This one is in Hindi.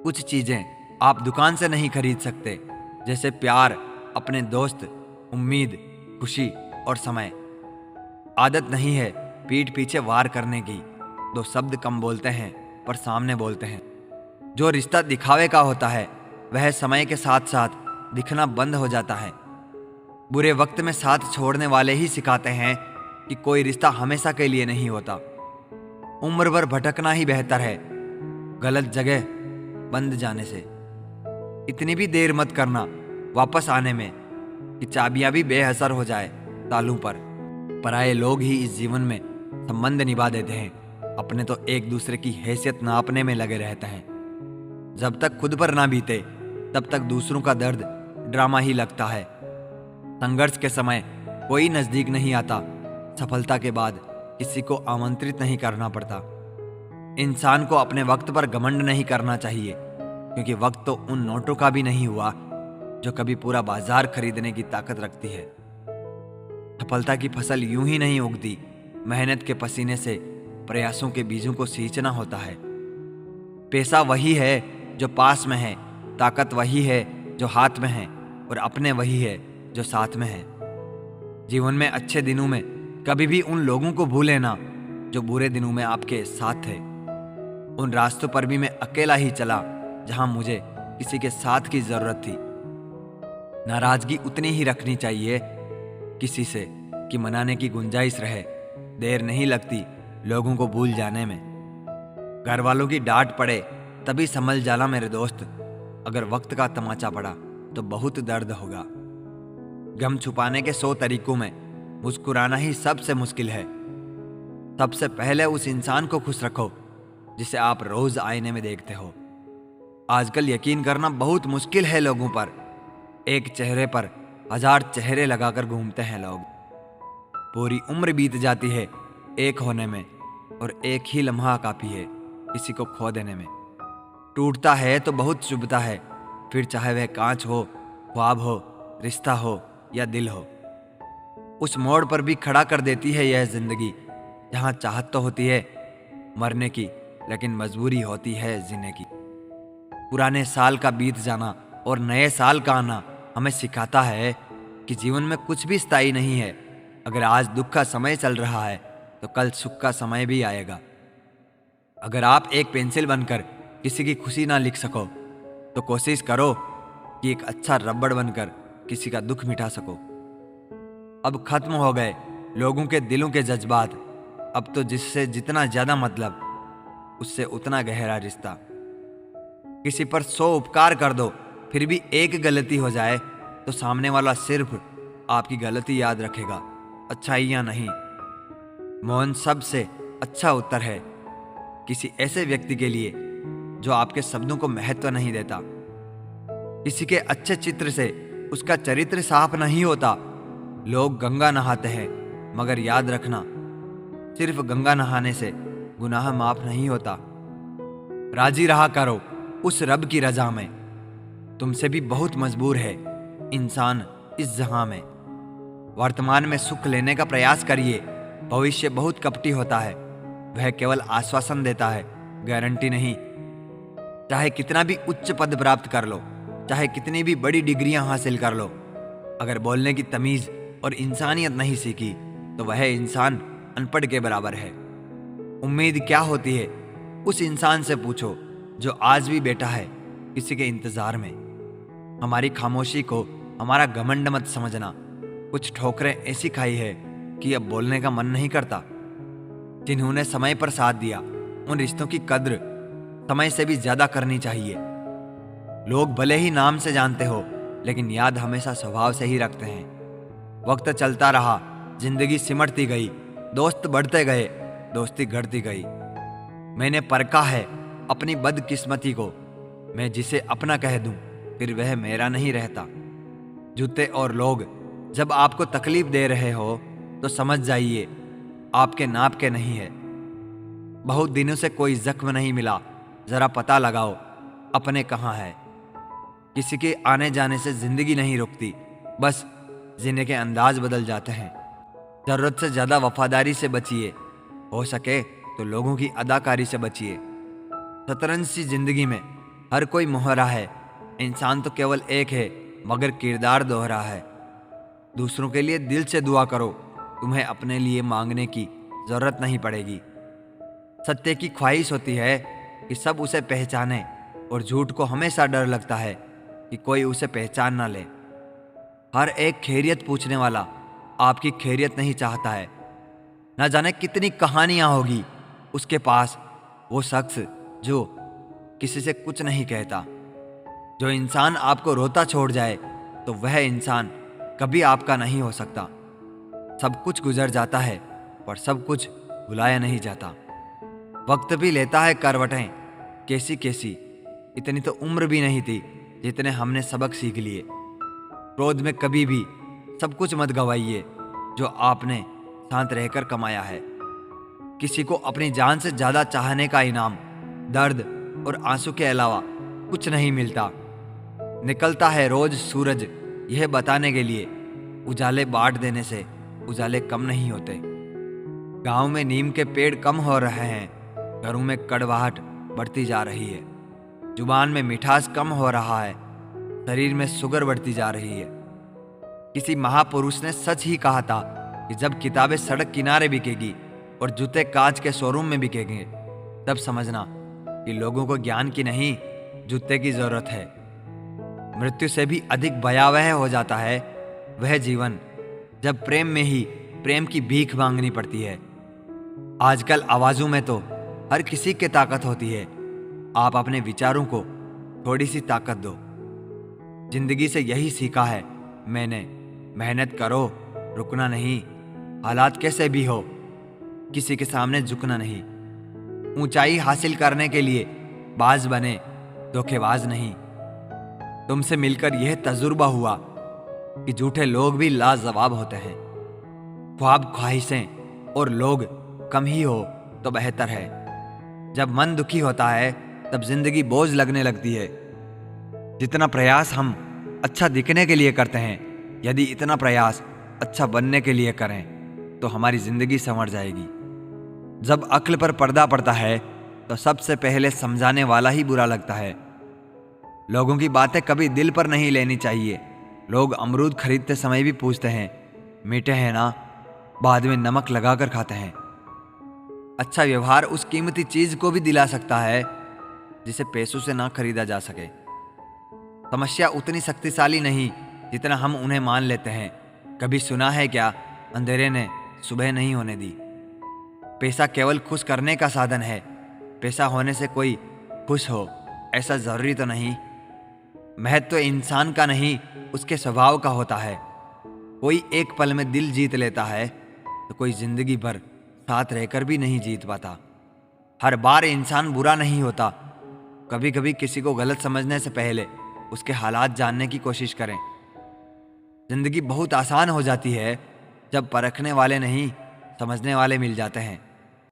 कुछ चीजें आप दुकान से नहीं खरीद सकते, जैसे प्यार, अपने दोस्त, उम्मीद, खुशी और समय। आदत नहीं है पीठ पीछे वार करने की। दो शब्द कम बोलते हैं पर सामने बोलते हैं। जो रिश्ता दिखावे का होता है वह समय के साथ साथ दिखना बंद हो जाता है। बुरे वक्त में साथ छोड़ने वाले ही सिखाते हैं कि कोई रिश्ता हमेशा के लिए नहीं होता। उम्र भर भटकना ही बेहतर है गलत जगह बंद जाने से। इतनी भी देर मत करना वापस आने में कि चाबियां भी बेअसर हो जाए तालों पर। पराये लोग ही इस जीवन में संबंध निभा देते हैं, अपने तो एक दूसरे की हैसियत नापने में लगे रहते हैं। जब तक खुद पर ना बीते तब तक दूसरों का दर्द ड्रामा ही लगता है। संघर्ष के समय कोई नजदीक नहीं आता, सफलता के बाद किसी को आमंत्रित नहीं करना पड़ता। इंसान को अपने वक्त पर घमंड नहीं करना चाहिए, क्योंकि वक्त तो उन नोटों का भी नहीं हुआ जो कभी पूरा बाजार खरीदने की ताकत रखती है। सफलता की फसल यूं ही नहीं उगती, मेहनत के पसीने से प्रयासों के बीजों को सींचना होता है। पैसा वही है जो पास में है, ताकत वही है जो हाथ में है, और अपने वही है जो साथ में है। जीवन में अच्छे दिनों में कभी भी उन लोगों को भूले ना जो बुरे दिनों में आपके साथ थे। उन रास्तों पर भी मैं अकेला ही चला जहां मुझे किसी के साथ की जरूरत थी। नाराजगी उतनी ही रखनी चाहिए किसी से कि मनाने की गुंजाइश रहे। देर नहीं लगती लोगों को भूल जाने में। घर वालों की डांट पड़े तभी संभल जाना मेरे दोस्त। अगर वक्त का तमाचा पड़ा तो बहुत दर्द होगा। गम छुपाने के 100 तरीकों में मुस्कुराना ही सबसे मुश्किल है। सबसे पहले उस इंसान को खुश रखो जिसे आप रोज आईने में देखते हो। आजकल यकीन करना बहुत मुश्किल है लोगों पर। एक चेहरे पर 1000 चेहरे लगाकर घूमते हैं लोग। पूरी उम्र बीत जाती है एक होने में, और एक ही लम्हा काफी है किसी को खो देने में। टूटता है तो बहुत चुभता है, फिर चाहे वह कांच हो, ख्वाब हो, रिश्ता हो या दिल हो। उस मोड़ पर भी खड़ा कर देती है यह जिंदगी, जहां चाहत तो होती है मरने की, लेकिन मजबूरी होती है जीने की। पुराने साल का बीत जाना और नए साल का आना हमें सिखाता है कि जीवन में कुछ भी स्थायी नहीं है। अगर आज दुख का समय चल रहा है तो कल सुख का समय भी आएगा। अगर आप एक पेंसिल बनकर किसी की खुशी ना लिख सको तो कोशिश करो कि एक अच्छा रबड़ बनकर किसी का दुख मिटा सको। अब खत्म हो गए लोगों के दिलों के जज्बात। अब तो जिससे जितना ज्यादा मतलब, उससे उतना गहरा रिश्ता। किसी पर 100 उपकार कर दो, फिर भी एक गलती हो जाए तो सामने वाला सिर्फ आपकी गलती याद रखेगा, अच्छाइयां नहीं। मौन सबसे अच्छा उत्तर है किसी ऐसे व्यक्ति के लिए जो आपके शब्दों को महत्व नहीं देता। किसी के अच्छे चित्र से उसका चरित्र साफ नहीं होता। लोग गंगा नहाते हैं, मगर याद रखना सिर्फ गंगा नहाने से गुनाह माफ नहीं होता। राजी रहा करो उस रब की रजा में। तुमसे भी बहुत मजबूर है इंसान इस जहां में। वर्तमान में सुख लेने का प्रयास करिए। भविष्य बहुत कपटी होता है, वह केवल आश्वासन देता है, गारंटी नहीं। चाहे कितना भी उच्च पद प्राप्त कर लो, चाहे कितनी भी बड़ी डिग्रियां हासिल कर लो, अगर बोलने की तमीज और इंसानियत नहीं सीखी तो वह इंसान अनपढ़ के बराबर है। उम्मीद क्या होती है उस इंसान से पूछो जो आज भी बैठा है किसी के इंतजार में। हमारी खामोशी को हमारा घमंड मत समझना। कुछ ठोकरें ऐसी खाई है कि अब बोलने का मन नहीं करता। जिन्होंने समय पर साथ दिया उन रिश्तों की कद्र समय से भी ज्यादा करनी चाहिए। लोग भले ही नाम से जानते हो, लेकिन याद हमेशा स्वभाव से ही रखते हैं। वक्त चलता रहा, जिंदगी सिमटती गई, दोस्त बढ़ते गए, दोस्ती घटती गई। मैंने परखा है अपनी बदकिस्मती को। मैं जिसे अपना कह दूं फिर वह मेरा नहीं रहता। जूते और लोग जब आपको तकलीफ दे रहे हो तो समझ जाइए आपके नाप के नहीं है। बहुत दिनों से कोई जख्म नहीं मिला, जरा पता लगाओ अपने कहाँ है। किसी के आने जाने से जिंदगी नहीं रुकती, बस जीने के अंदाज बदल जाते हैं। जरूरत से ज्यादा वफादारी से बचिए, हो सके तो लोगों की अदाकारी से बचिए। शतरंज सी जिंदगी में हर कोई मोहरा है, इंसान तो केवल एक है मगर किरदार दोहरा है। दूसरों के लिए दिल से दुआ करो, तुम्हें अपने लिए मांगने की जरूरत नहीं पड़ेगी। सत्य की ख्वाहिश होती है कि सब उसे पहचाने, और झूठ को हमेशा डर लगता है कि कोई उसे पहचान ना ले। हर एक खैरियत पूछने वाला आपकी खैरियत नहीं चाहता है। न जाने कितनी कहानियां होगी उसके पास, वो शख्स जो किसी से कुछ नहीं कहता। जो इंसान आपको रोता छोड़ जाए तो वह इंसान कभी आपका नहीं हो सकता। सब कुछ गुजर जाता है पर सब कुछ भुलाया नहीं जाता। वक्त भी लेता है करवटें कैसी कैसी, इतनी तो उम्र भी नहीं थी जितने हमने सबक सीख लिए। क्रोध में कभी भी सब कुछ मत गवाइए जो आपने शांत रहकर कमाया है। किसी को अपनी जान से ज्यादा चाहने का इनाम दर्द और आंसू के अलावा कुछ नहीं मिलता। निकलता है रोज सूरज यह बताने के लिए, उजाले बांट देने से उजाले कम नहीं होते। गांव में नीम के पेड़ कम हो रहे हैं, घरों में कड़वाहट बढ़ती जा रही है। जुबान में मिठास कम हो रहा है, शरीर में शुगर बढ़ती जा रही है। किसी महापुरुष ने सच ही कहा था कि जब किताबें सड़क किनारे बिकेगी और जूते कांच के शोरूम में बिकेंगे, तब समझना कि लोगों को ज्ञान की नहीं जूते की जरूरत है। मृत्यु से भी अधिक भयावह हो जाता है वह जीवन जब प्रेम में ही प्रेम की भीख मांगनी पड़ती है। आजकल आवाजों में तो हर किसी की ताकत होती है। आप अपने विचारों को थोड़ी सी ताकत दो। जिंदगी से यही सीखा है मैंने, मेहनत करो, रुकना नहीं। हालात कैसे भी हो, किसी के सामने झुकना नहीं। ऊंचाई हासिल करने के लिए बाज बने, धोखेबाज नहीं। तुमसे मिलकर यह तजुर्बा हुआ कि झूठे लोग भी लाजवाब होते हैं। ख्वाब, ख्वाहिशें और लोग कम ही हो तो बेहतर है। जब मन दुखी होता है तब जिंदगी बोझ लगने लगती है। जितना प्रयास हम अच्छा दिखने के लिए करते हैं, यदि इतना प्रयास अच्छा बनने के लिए करें तो हमारी जिंदगी संवर जाएगी। जब अक्ल पर पर्दा पड़ता है तो सबसे पहले समझाने वाला ही बुरा लगता है। लोगों की बातें कभी दिल पर नहीं लेनी चाहिए। लोग अमरूद खरीदते समय भी पूछते हैं, मीठे हैं ना? बाद में नमक लगाकर खाते हैं। अच्छा व्यवहार उस कीमती चीज को भी दिला सकता है जिसे पैसों से ना खरीदा जा सके। समस्या उतनी शक्तिशाली नहीं जितना हम उन्हें मान लेते हैं। कभी सुना है क्या, अंधेरे ने सुबह नहीं होने दी। पैसा केवल खुश करने का साधन है। पैसा होने से कोई खुश हो ऐसा जरूरी तो नहीं। महत्व तो इंसान का नहीं उसके स्वभाव का होता है। कोई एक पल में दिल जीत लेता है तो कोई जिंदगी भर साथ रहकर भी नहीं जीत पाता। हर बार इंसान बुरा नहीं होता। कभी कभी किसी को गलत समझने से पहले उसके हालात जानने की कोशिश करें। जिंदगी बहुत आसान हो जाती है जब परखने वाले नहीं समझने वाले मिल जाते हैं।